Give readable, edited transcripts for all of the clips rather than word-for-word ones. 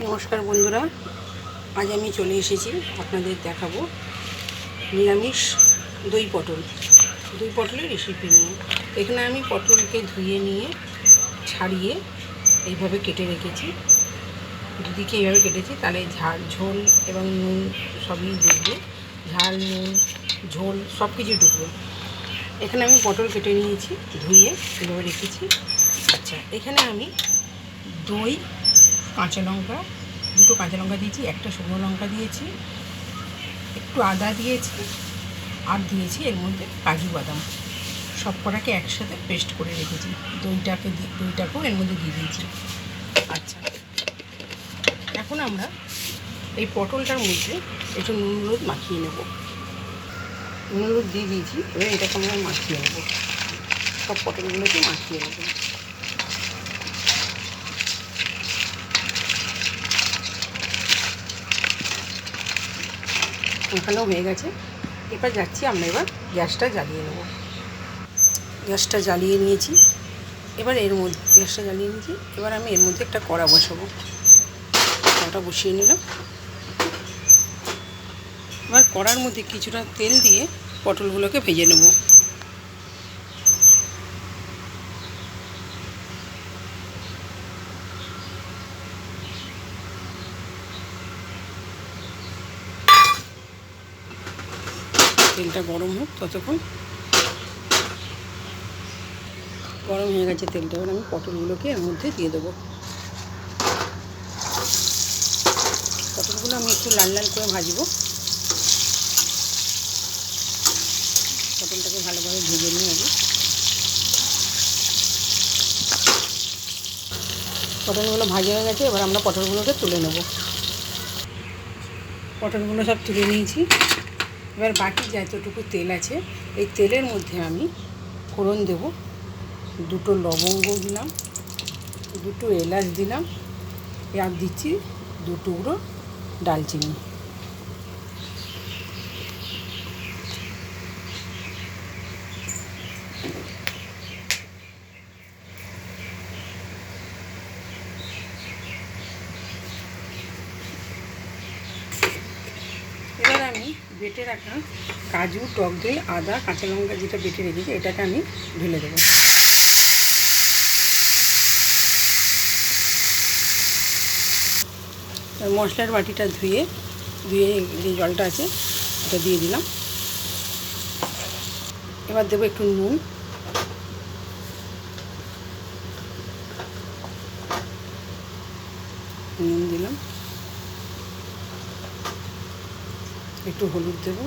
নমস্কার বন্ধুরা, আজ আমি চলে এসেছি আপনাদের দেখাবো নিরামিষ দই পটলের রেসিপি নিয়ে। এখানে আমি পটলকে ধুয়ে নিয়ে ছাড়িয়ে এইভাবে কেটে রেখেছি, দুদিকে এইভাবে কেটেছি, তাহলে ঝোল এবং নুন সবই ঢুকবে, ঝাল নুন ঝোল সব কিছু ঢুকবে। এখানে আমি পটল কেটে নিয়েছি, ধুয়ে এইভাবে রেখেছি। আচ্ছা, এখানে আমি দই, কাঁচা লঙ্কা, দুটো কাঁচা লঙ্কা দিয়েছি, একটা শুকনো লঙ্কা দিয়েছি, একটু আদা দিয়েছি, আর দিয়েছি এর মধ্যে কাজু বাদাম, সব কটাকে একসাথে পেস্ট করে রেখেছি। দইটাকেও এর মধ্যে দিয়ে দিয়েছি। আচ্ছা, এখন আমরা এই পটলটার মধ্যে একটু নুন হলুদ মাখিয়ে নেব। নুন হলুদ দিয়ে দিয়েছি, এবার এটাকে আমরা মাখিয়ে নেব, সব পটলগুলোকে মাখিয়ে নেব। ওখানেও হয়ে গেছে। এবার যাচ্ছি আমরা, এবার গ্যাসটা জ্বালিয়ে নেব। গ্যাসটা জ্বালিয়ে নিয়েছি, এবার আমি এর মধ্যে একটা কড়া বসাবো। কড়াটা বসিয়ে নিলাম। এবার কড়ার মধ্যে কিছুটা তেল দিয়ে পটলগুলোকে ভেজে নেব। তেলটা গরম হোক ততক্ষণ। গরম হয়ে গেছে তেলটা, এবার আমি পটলগুলোকে এর মধ্যে দিয়ে দেবো। পটলগুলো আমি একটু লাল লাল করে ভাজবো। পটলটাকে ভালোভাবে ভেজে নিয়ে হবে। পটলগুলো ভাজা হয়ে গেছে, এবার আমরা পটলগুলোকে তুলে নেব। পটলগুলো সব তুলে নিয়েছি। এবার বাকি যতটুকু তেল আছে, এই তেলের মধ্যে আমি ফোড়ন দেব। দুটো লবঙ্গ দিলাম, দুটো এলাচ দিলাম, আর দিচ্ছি 2 টুকরো ডালচিনি। এবার আমি বেটে রাখা কাজু, টক দই, আদা, কাঁচা লঙ্কা যেটা বেটে রেখেছি, এটাকে আমি ঢেলে দেবো। মশলার বাটিটা ধুয়ে যে জলটা আছে এটা দিয়ে দিলাম। এবার দেবো একটু নুন, দিলাম, একটু হলুদ দেবো,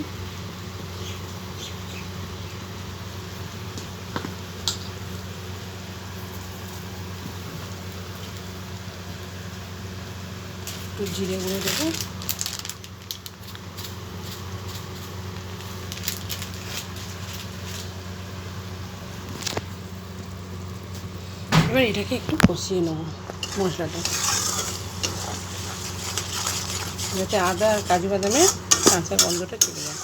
একটু জিরে গুঁড়ো দেবো, এবার এটাকে একটু কষিয়ে নেব মশলাটা, যাতে আদা আর কাজু বাদামের কাঁচা গন্ধটা চলে যায়।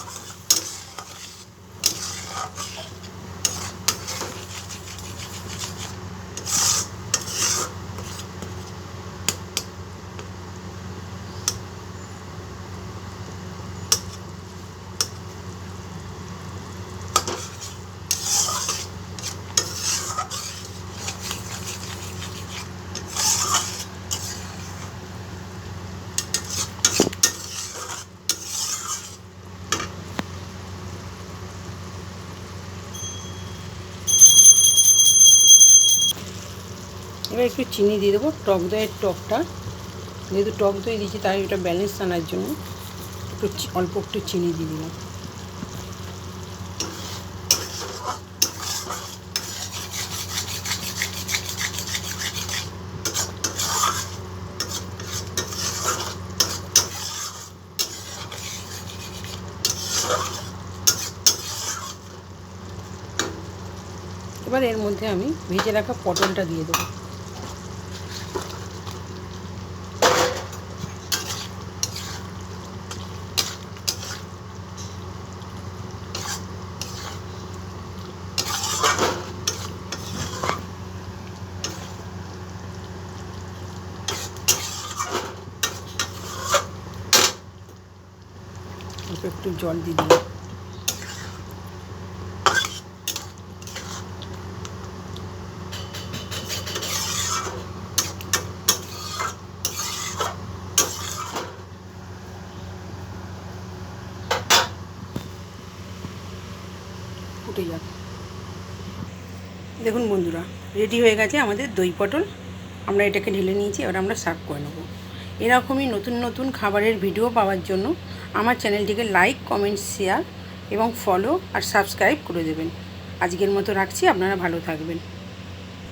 এবার একটু চিনি দিয়ে দেবো, টক দইয়ের টকটা, যেহেতু টক দই দিয়েছি তাই এটা ব্যালেন্স আনার জন্য অল্প একটু চিনি দিয়ে দিলাম। এবার এর মধ্যে আমি ভেজে রাখা পটলটা দিয়ে দেবো। একটু জল দিয়ে দিলাম। ফুটে যাক। দেখুন বন্ধুরা, রেডি হয়ে গেছে আমাদের দই পটল। আমরা এটাকে ঢেলে নিয়েছি, এবার আমরা সার্ভ করে নেব। এরকমই নতুন নতুন খাবারের ভিডিও পাওয়ার জন্য আমার চ্যানেলটিকে লাইক, কমেন্ট, শেয়ার এবং ফলো আর সাবস্ক্রাইব করে দেবেন। আজকের মতো রাখছি, আপনারা ভালো থাকবেন।